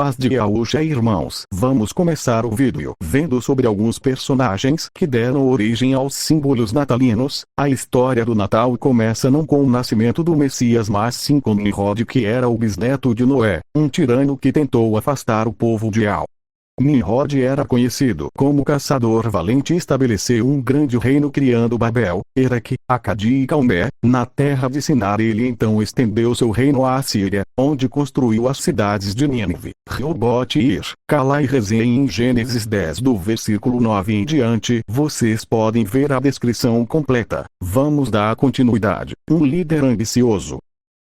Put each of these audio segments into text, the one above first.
paz de Yahusha, irmãos. Vamos começar o vídeo vendo sobre alguns personagens que deram origem aos símbolos natalinos. A história do Natal começa não com o nascimento do Messias, mas sim com Nimrod, que era o bisneto de Noé, um tirano que tentou afastar o povo de Al. Nimrod era conhecido como caçador valente e estabeleceu um grande reino criando Babel, Eraque, Acade e Calmé. Na terra de Sinar ele então estendeu seu reino à Assíria, onde construiu as cidades de Nínive, Reobote e Ir, Calá e Rezém. Em Gênesis 10 do versículo 9 em diante vocês podem ver a descrição completa. Vamos dar continuidade. Um líder ambicioso.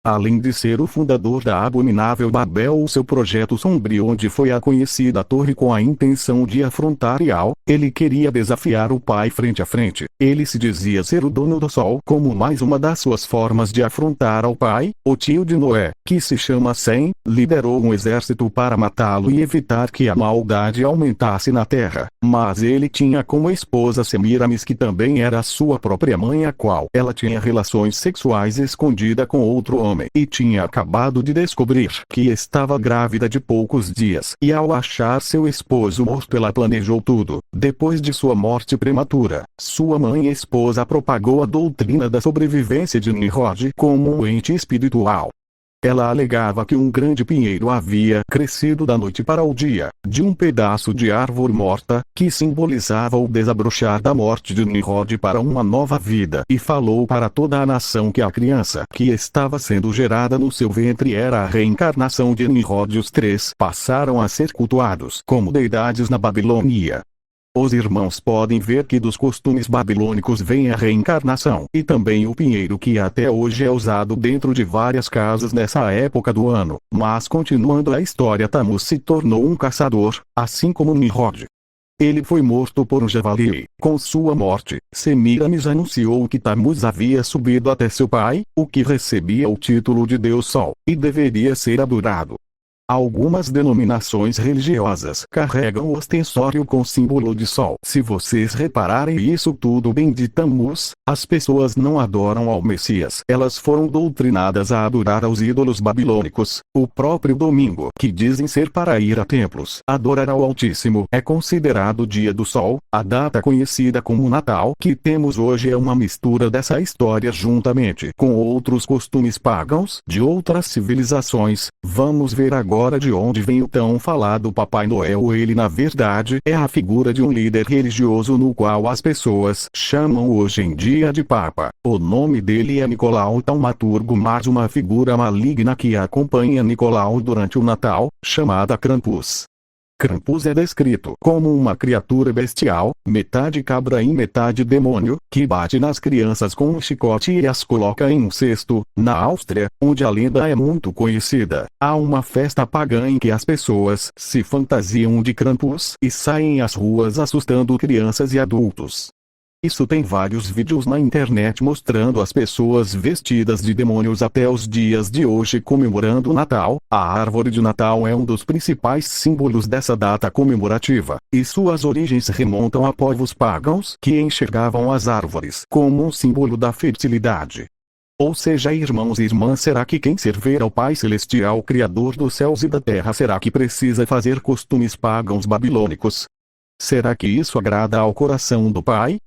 Além de ser o fundador da abominável Babel, o seu projeto sombrio, onde foi a conhecida torre com a intenção de afrontar Ial, ele queria desafiar o pai frente a frente. Ele se dizia ser o dono do sol, como mais uma das suas formas de afrontar ao pai. O tio de Noé, que se chama Sem, liderou um exército para matá-lo e evitar que a maldade aumentasse na terra. Mas ele tinha como esposa Semiramis, que também era sua própria mãe, a qual ela tinha relações sexuais escondida com outro homem. E tinha acabado de descobrir que estava grávida de poucos dias. E ao achar seu esposo morto, ela planejou tudo. Depois de sua morte prematura, sua mãe e esposa propagou a doutrina da sobrevivência de Nimrod como um ente espiritual. Ela alegava que um grande pinheiro havia crescido da noite para o dia, de um pedaço de árvore morta, que simbolizava o desabrochar da morte de Nimrod para uma nova vida, e falou para toda a nação que a criança que estava sendo gerada no seu ventre era a reencarnação de Nimrod. Os três passaram a ser cultuados como deidades na Babilônia. Os irmãos podem ver que dos costumes babilônicos vem a reencarnação e também o pinheiro, que até hoje é usado dentro de várias casas nessa época do ano. Mas continuando a história, Tammuz se tornou um caçador, assim como Nimrod. Ele foi morto por um javali. Com sua morte, Semiramis anunciou que Tammuz havia subido até seu pai, o que recebia o título de Deus Sol, e deveria ser adorado. Algumas denominações religiosas carregam o ostensório com símbolo de sol. Se vocês repararem isso tudo bem de Tammuz, as pessoas não adoram ao Messias. Elas foram doutrinadas a adorar aos ídolos babilônicos. O próprio domingo, que dizem ser para ir a templos adorar ao Altíssimo, é considerado o dia do sol. A data conhecida como Natal que temos hoje é uma mistura dessa história juntamente com outros costumes pagãos de outras civilizações. Vamos ver agora de onde vem o tão falado Papai Noel. Ele na verdade é a figura de um líder religioso no qual as pessoas chamam hoje em dia de Papa. O nome dele é Nicolau, taumaturgo, mas uma figura maligna que acompanha Nicolau durante o Natal, chamada Krampus. Krampus é descrito como uma criatura bestial, metade cabra e metade demônio, que bate nas crianças com um chicote e as coloca em um cesto. Na Áustria, onde a lenda é muito conhecida, há uma festa pagã em que as pessoas se fantasiam de Krampus e saem às ruas assustando crianças e adultos. Isso tem vários vídeos na internet mostrando as pessoas vestidas de demônios até os dias de hoje comemorando o Natal. A árvore de Natal é um dos principais símbolos dessa data comemorativa, e suas origens remontam a povos pagãos que enxergavam as árvores como um símbolo da fertilidade. Ou seja, irmãos e irmãs, será que quem servir ao Pai Celestial, Criador dos céus e da terra, será que precisa fazer costumes pagãos babilônicos? Será que isso agrada ao coração do Pai?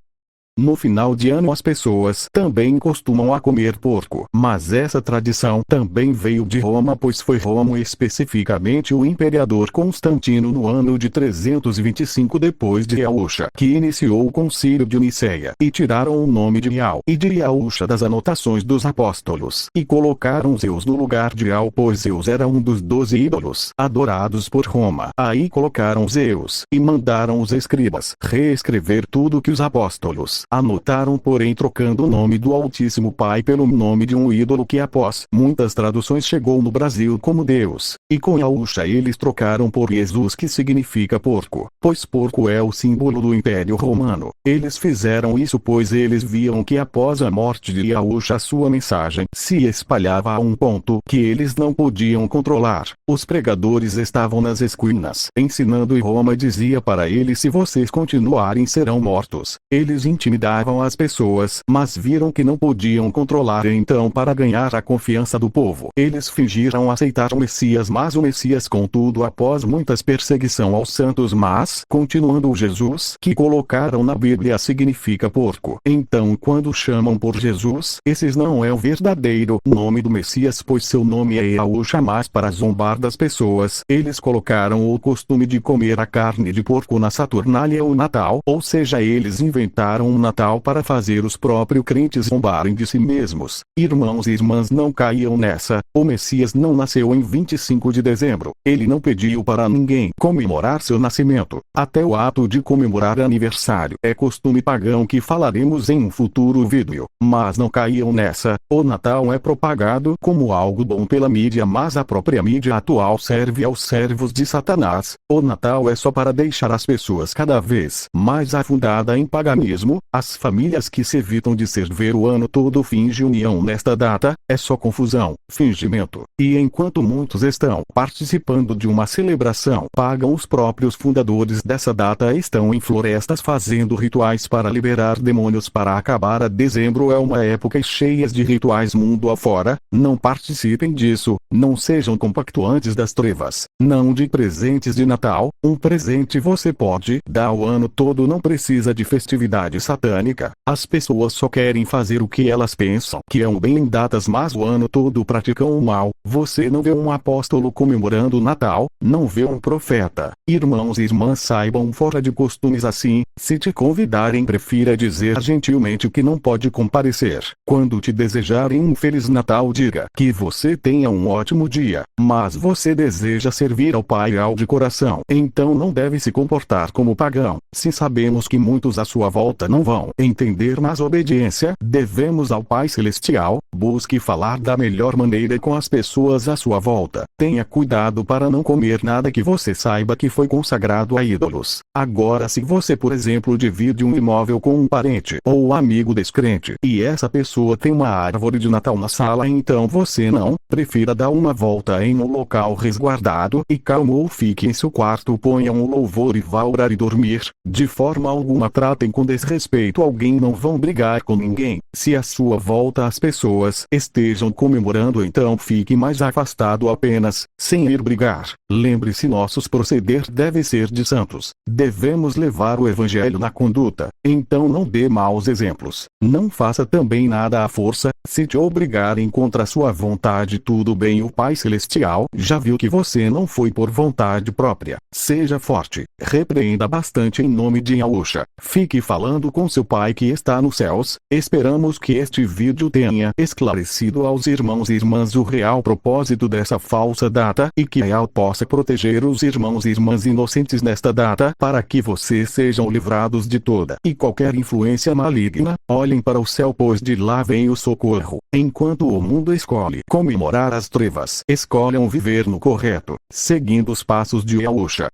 No final de ano as pessoas também costumam a comer porco. Mas essa tradição também veio de Roma, pois foi Roma, especificamente o imperador Constantino, no ano de 325 depois de Yahusha, que iniciou o concílio de Niceia, e tiraram o nome de Ial e de Yahusha das anotações dos apóstolos, e colocaram Zeus no lugar de Ial, pois Zeus era um dos 12 ídolos adorados por Roma. Aí colocaram Zeus, e mandaram os escribas reescrever tudo que os apóstolos anotaram, porém trocando o nome do Altíssimo Pai pelo nome de um ídolo que após muitas traduções chegou no Brasil como Deus, e com Yahusha eles trocaram por Jesus, que significa porco, pois porco é o símbolo do Império Romano. Eles fizeram isso pois eles viam que após a morte de Yahusha sua mensagem se espalhava a um ponto que eles não podiam controlar. Os pregadores estavam nas esquinas ensinando, e Roma dizia para eles: se vocês continuarem serão mortos. Eles intimidaram intimidavam as pessoas, mas viram que não podiam controlar, então para ganhar a confiança do povo, eles fingiram aceitar o Messias, mas o Messias, contudo, após muitas perseguição aos santos, mas, continuando, o Jesus que colocaram na Bíblia significa porco. Então quando chamam por Jesus, esses não é o verdadeiro nome do Messias, pois seu nome é Yahushua, mas para zombar das pessoas, eles colocaram o costume de comer a carne de porco na Saturnália ou Natal, ou seja, eles inventaram um Natal para fazer os próprios crentes zombarem de si mesmos. Irmãos e irmãs, não caiam nessa. O Messias não nasceu em 25 de dezembro. Ele não pediu para ninguém comemorar seu nascimento. Até o ato de comemorar aniversário é costume pagão que falaremos em um futuro vídeo. Mas não caiam nessa. O Natal é propagado como algo bom pela mídia, mas a própria mídia atual serve aos servos de Satanás. O Natal é só para deixar as pessoas cada vez mais afundadas em paganismo. As famílias que se evitam de servir o ano todo fingem união nesta data. É só confusão, fingimento. E enquanto muitos estão participando de uma celebração pagã, os próprios fundadores dessa data estão em florestas fazendo rituais para liberar demônios para acabar. A dezembro é uma época cheia de rituais mundo afora. Não participem disso. Não sejam compactuantes das trevas. Não de presentes de Natal. Um presente você pode dar o ano todo, não precisa de festividade satânica. As pessoas só querem fazer o que elas pensam que é um bem em datas, mas o ano todo praticam o mal. Você não vê um apóstolo comemorando o Natal, não vê um profeta. Irmãos e irmãs, saibam, fora de costumes assim. Se te convidarem, prefira dizer gentilmente que não pode comparecer. Quando te desejarem um Feliz Natal, diga que você tenha um ótimo dia. Mas você deseja servir ao Pai de coração, então não deve se comportar como pagão. Se sabemos que muitos à sua volta não vão entender, mas obediência devemos ao Pai Celestial. Busque falar da melhor maneira com as pessoas à sua volta. Tenha cuidado para não comer nada que você saiba que foi consagrado a ídolos. Agora, se você, por exemplo, divide um imóvel com um parente ou amigo descrente, e essa pessoa tem uma árvore de Natal na sala, então você não prefira dar uma volta em um local resguardado e calmo, ou fique em seu quarto, ponha um louvor e vá orar e dormir. De forma alguma tratem com desrespeito alguém, não vão brigar com ninguém. Se à sua volta as pessoas estejam comemorando, então fique mais afastado apenas, sem ir brigar. Lembre-se, nossos proceder deve ser de santos. Devemos levar o evangelho na conduta. Então não dê maus exemplos. Não faça também nada à força. Se te obrigarem contra a sua vontade, tudo bem, o Pai Celestial já viu que você não foi por vontade própria. Seja forte. Repreenda bastante em nome de Yahushua. Fique falando com seu Pai que está nos céus. Esperamos que este vídeo tenha esclarecido aos irmãos e irmãs o real propósito dessa falsa data, e que Yahweh possa proteger os irmãos e irmãs inocentes nesta data, para que vocês sejam livrados de toda e qualquer influência maligna. Olhem para o céu, pois de lá vem o socorro. Enquanto o mundo escolhe comemorar as trevas, escolham viver no correto, seguindo os passos de Yahushua.